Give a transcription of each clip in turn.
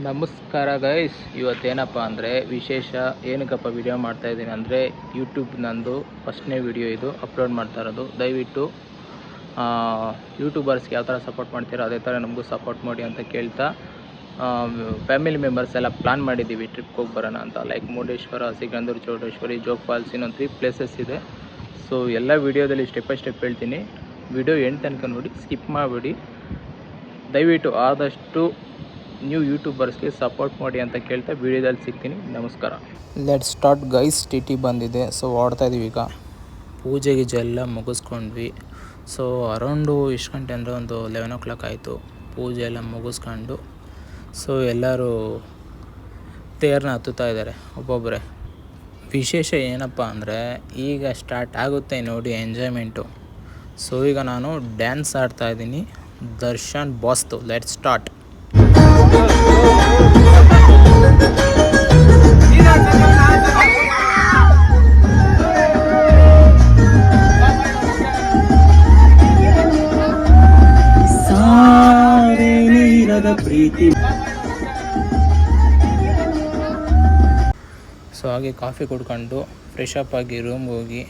ನಮಸ್ಕಾರ ಗೈಸ್, ಇವತ್ತೇನಪ್ಪ ಅಂದರೆ ವಿಶೇಷ ಏನಕ್ಕಪ್ಪ ವಿಡಿಯೋ ಮಾಡ್ತಾಯಿದ್ದೀನಿ ಅಂದರೆ ಯೂಟ್ಯೂಬ್ ನಂದು ಫಸ್ಟ್ನೇ ವಿಡಿಯೋ ಇದು ಅಪ್ಲೋಡ್ ಮಾಡ್ತಾ ಇರೋದು. ದಯವಿಟ್ಟು ಯೂಟ್ಯೂಬರ್ಸ್ಗೆ ಯಾವ ಥರ ಸಪೋರ್ಟ್ ಮಾಡ್ತೀರೋ ಅದೇ ಥರ ನಮಗೂ ಸಪೋರ್ಟ್ ಮಾಡಿ ಅಂತ ಕೇಳ್ತಾ, ಫ್ಯಾಮಿಲಿ ಮೆಂಬರ್ಸ್ ಎಲ್ಲ ಪ್ಲಾನ್ ಮಾಡಿದ್ದೀವಿ ಟ್ರಿಪ್ಗೆ ಹೋಗಿ ಬರೋಣ ಅಂತ. ಲೈಕ್ ಮುರುಡೇಶ್ವರ, ಸಿಗಂದೂರು, ಚೌಡೇಶ್ವರಿ, ಜೋಗ್ ಫಾಲ್ಸ್, ಇನ್ನೊಂದು 3 ಪ್ಲೇಸಸ್ ಇದೆ. ಸೊ ಎಲ್ಲ ವಿಡಿಯೋದಲ್ಲಿ ಸ್ಟೆಪ್ ಬೈ ಸ್ಟೆಪ್ ಹೇಳ್ತೀನಿ. ವಿಡಿಯೋ ಎಂಡ್ ತನಕ ನೋಡಿ, ಸ್ಕಿಪ್ ಮಾಡಿಬಿಡಿ. ದಯವಿಟ್ಟು ಆದಷ್ಟು ನ್ಯೂ ಯೂಟ್ಯೂಬರ್ಸ್ಗೆ ಸಪೋರ್ಟ್ ಮಾಡಿ ಅಂತ ಕೇಳ್ತಾ ವಿಡಿಯೋದಲ್ಲಿ ಸಿಗ್ತೀನಿ. ನಮಸ್ಕಾರ. Let's start guys. ಟಿ ಬಂದಿದೆ, ಸೊ ಓಡ್ತಾ ಇದೀವಿ ಈಗ. ಪೂಜೆ ಗೀಜೆ ಎಲ್ಲ ಮುಗಿಸ್ಕೊಂಡ್ವಿ. ಸೊ ಅರೌಂಡು ಎಷ್ಟು ಗಂಟೆ ಅಂದರೆ ಒಂದು 11 o'clock ಆಯಿತು. ಪೂಜೆ ಎಲ್ಲ ಮುಗಿಸ್ಕೊಂಡು ಸೊ ಎಲ್ಲರೂ ತೇರನ್ನ ಹತ್ತುತ್ತಾ ಇದ್ದಾರೆ ಒಬ್ಬೊಬ್ಬರೇ. ವಿಶೇಷ ಏನಪ್ಪ ಅಂದರೆ ಈಗ ಸ್ಟಾರ್ಟ್ ಆಗುತ್ತೆ ನೋಡಿ ಎಂಜಾಯ್ಮೆಂಟು. ಸೊ ಈಗ ನಾನು ಡ್ಯಾನ್ಸ್ ಆಡ್ತಾ ಇದ್ದೀನಿ, ದರ್ಶನ್ ಬಾಸ್ತು. Let's start. ಪ್ರೀತಿ. ಸೊ ಹಾಗೆ ಕಾಫಿ ಕುಡ್ಕೊಂಡು ಫ್ರೆಶ್ ಅಪ್ ಆಗಿ ರೂಮ್ಗೆ ಹೋಗಿ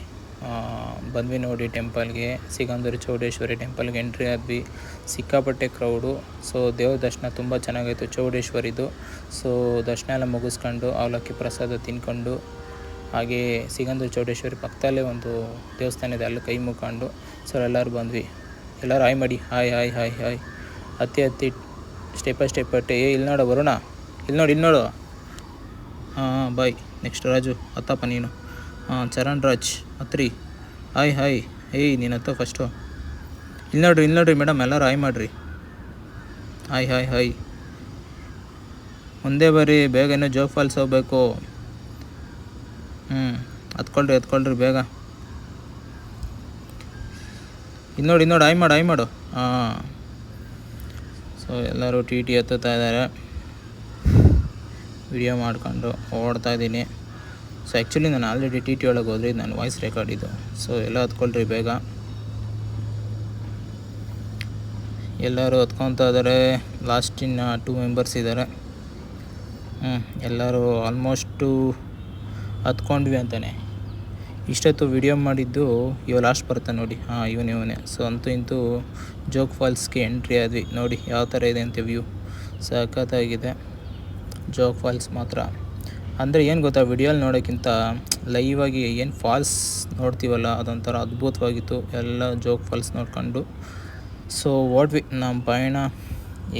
ಬಂದ್ವಿ ನೋಡಿ ಟೆಂಪಲ್ಗೆ. ಸಿಗಂದೂರು ಚೌಡೇಶ್ವರಿ ಟೆಂಪಲ್ಗೆ ಎಂಟ್ರಿ ಆದ್ವಿ. ಸಿಕ್ಕಾಪಟ್ಟೆ ಕ್ರೌಡು. ಸೊ ದೇವ್ರ ದರ್ಶನ ತುಂಬ ಚೆನ್ನಾಗಾಯಿತು ಚೌಡೇಶ್ವರಿದು. ಸೊ ದರ್ಶನ ಎಲ್ಲ ಮುಗಿಸ್ಕೊಂಡು ಅವಲಕ್ಕಿ ಪ್ರಸಾದ ತಿನ್ಕೊಂಡು ಹಾಗೆ ಸಿಗಂದೂರು ಚೌಡೇಶ್ವರಿ ಪಕ್ಕದಲ್ಲೇ ಒಂದು ದೇವಸ್ಥಾನ ಇದೆ, ಅಲ್ಲಿ ಕೈ ಮುಕ್ಕೊಂಡು ಸೊ ಎಲ್ಲರೂ ಬಂದ್ವಿ. ಎಲ್ಲರೂ ಹಾಯ್ ಮಾಡಿ, ಹಾಯ್ ಹಾಯ್ ಹಾಯ್ ಹಾಯ್. ಹತ್ತಿ ಸ್ಟೆಪ್ ಬೈ ಸ್ಟೆಪ್ ಇಲ್ಲಿ ನೋಡು ಬರೋಣ, ಇಲ್ಲಿ ನೋಡು. ಹಾಂ ಬಾಯ್. ನೆಕ್ಸ್ಟ್ ರಾಜು ಹತ್ತಪ್ಪ ನೀನು. ಚರಣ್ ರಾಜ್ ಹತ್ರಿ. Hi hi. ನೀನು ಹತ್ತೋ ಫಸ್ಟು. ಇಲ್ಲಿ ನೋಡ್ರಿ ಮೇಡಮ್, ಎಲ್ಲರೂ ಹಾಯ್ ಮಾಡಿರಿ. Hi hi hi. ಮುಂದೆ ಬರ್ರಿ, ಬೇಗ ಇನ್ನೂ ಜೋಗ್ ಫಾಲ್ಸ್ ಹೋಗ್ಬೇಕು. ಹತ್ಕೊಳ್ರಿ ಬೇಗ. ಇಲ್ಲಿ ನೋಡಿ ಹಾಯ್ ಮಾಡು. ಹಾಂ. ಸೊ ಎಲ್ಲರೂ ಟಿ ಹತ್ತುತ್ತಾ ಇದ್ದಾರೆ. ವಿಡಿಯೋ ಮಾಡ್ಕೊಂಡು ಓಡ್ತಾ ಇದ್ದೀನಿ. ಸೊ ಆ್ಯಕ್ಚುಲಿ ನಾನು ಆಲ್ರೆಡಿ ಟಿ ಒಳಗೆ ಹೋದ್ರೆ ನಾನು ವಾಯ್ಸ್ ರೆಕಾರ್ಡ್ ಇದು. ಸೊ ಎಲ್ಲ ಹತ್ಕೊಳ್ರಿ ಬೇಗ. ಎಲ್ಲರೂ ಹತ್ಕೊತಾ ಇದ್ದಾರೆ. ಲಾಸ್ಟ್ ಇನ್ನು 2 ಮೆಂಬರ್ಸ್ ಇದ್ದಾರೆ. ಎಲ್ಲರೂ ಆಲ್ಮೋಸ್ಟು ಹತ್ಕೊಂಡ್ವಿ ಅಂತಾನೆ. ಇಷ್ಟೊತ್ತು ವಿಡಿಯೋ ಮಾಡಿದ್ದು ಇವ ಲಾಸ್ಟ್ ಬರ್ತಾನೆ ನೋಡಿ. ಇವನೇ. ಸೊ ಇಂತೂ ಜೋಗ್ ಫಾಲ್ಸ್ಗೆ ಎಂಟ್ರಿ ಆದ್ವಿ. ನೋಡಿ ಯಾವ ಥರ ಇದೆ ಅಂತ ವ್ಯೂ. ಸಖತ್ತಾಗಿದೆ ಜೋಗ್ ಫಾಲ್ಸ್ ಮಾತ್ರ. ಅಂದರೆ ಏನು ಗೊತ್ತಾ, ವಿಡಿಯೋಲಿ ನೋಡೋಕ್ಕಿಂತ ಲೈವಾಗಿ ಏನು ಫಾಲ್ಸ್ ನೋಡ್ತೀವಲ್ಲ ಅದೊಂಥರ ಅದ್ಭುತವಾಗಿತ್ತು. ಎಲ್ಲ ಜೋಗ್ ಫಾಲ್ಸ್ ನೋಡ್ಕೊಂಡು ಸೊ ಓಡ್ವಿ. ನಮ್ಮ ಪಯಣ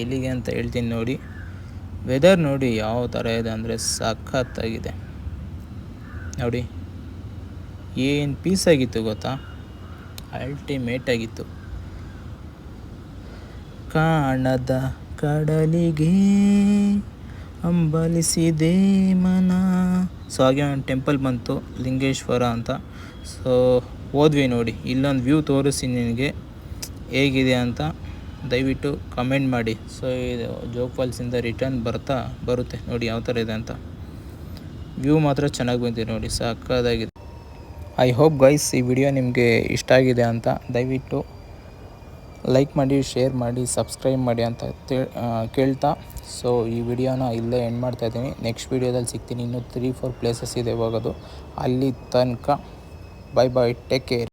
ಎಲ್ಲಿಗೆ ಅಂತ ಹೇಳ್ತೀನಿ ನೋಡಿ. ವೆದರ್ ನೋಡಿ ಯಾವ ಥರ ಇದೆ ಅಂದರೆ ಸಖತ್ತಾಗಿದೆ ನೋಡಿ. ಏನು ಪೀಸ್ ಆಗಿತ್ತು ಗೊತ್ತಾ, ಅಲ್ಟಿಮೇಟ್ ಆಗಿತ್ತು. ಕಾಣದ ಕಡಲಿಗೆ ಅಂಬಲಿಸಿದೆ ಮನ. ಸೊ ಹಾಗೆ ಒಂದು ಟೆಂಪಲ್ ಬಂತು, ಲಿಂಗೇಶ್ವರ ಅಂತ. ಸೊ ಹೋದ್ವಿ ನೋಡಿ. ಇಲ್ಲೊಂದು ವ್ಯೂ ತೋರಿಸಿ ನಿನಗೆ ಹೇಗಿದೆ ಅಂತ ದಯವಿಟ್ಟು ಕಮೆಂಟ್ ಮಾಡಿ. ಸೊ ಇದು ಜೋಗ್ ಫಾಲ್ಸಿಂದ ರಿಟರ್ನ್ ಬರುತ್ತೆ ನೋಡಿ ಯಾವ ಥರ ಇದೆ ಅಂತ. ವ್ಯೂ ಮಾತ್ರ ಚೆನ್ನಾಗಿ ಬಂದಿದೆ ನೋಡಿ, ಸಕ್ಕತ್ತಾಗಿದೆ. ಐ ಹೋಪ್ ಗೈಸ್ ಈ ವಿಡಿಯೋ ನಿಮಗೆ ಇಷ್ಟ ಆಗಿದೆ ಅಂತ. ದಯವಿಟ್ಟು ಲೈಕ್ ಮಾಡಿ, ಶೇರ್ ಮಾಡಿ, ಸಬ್ಸ್ಕ್ರೈಬ್ ಮಾಡಿ ಅಂತ ಕೇಳ್ತಾ ಸೊ ಈ ವಿಡಿಯೋನ ಇಲ್ಲೇ ಎಂಡ್ ಮಾಡ್ತಾಯಿದ್ದೀನಿ. ನೆಕ್ಸ್ಟ್ ವಿಡಿಯೋದಲ್ಲಿ ಸಿಗ್ತೀನಿ. ಇನ್ನೂ 3-4 ಪ್ಲೇಸಸ್ ಇದೆ ಹೋಗೋದು. ಅಲ್ಲಿ ತನಕ ಬಾಯ್, ಟೇಕ್ ಕೇರ್.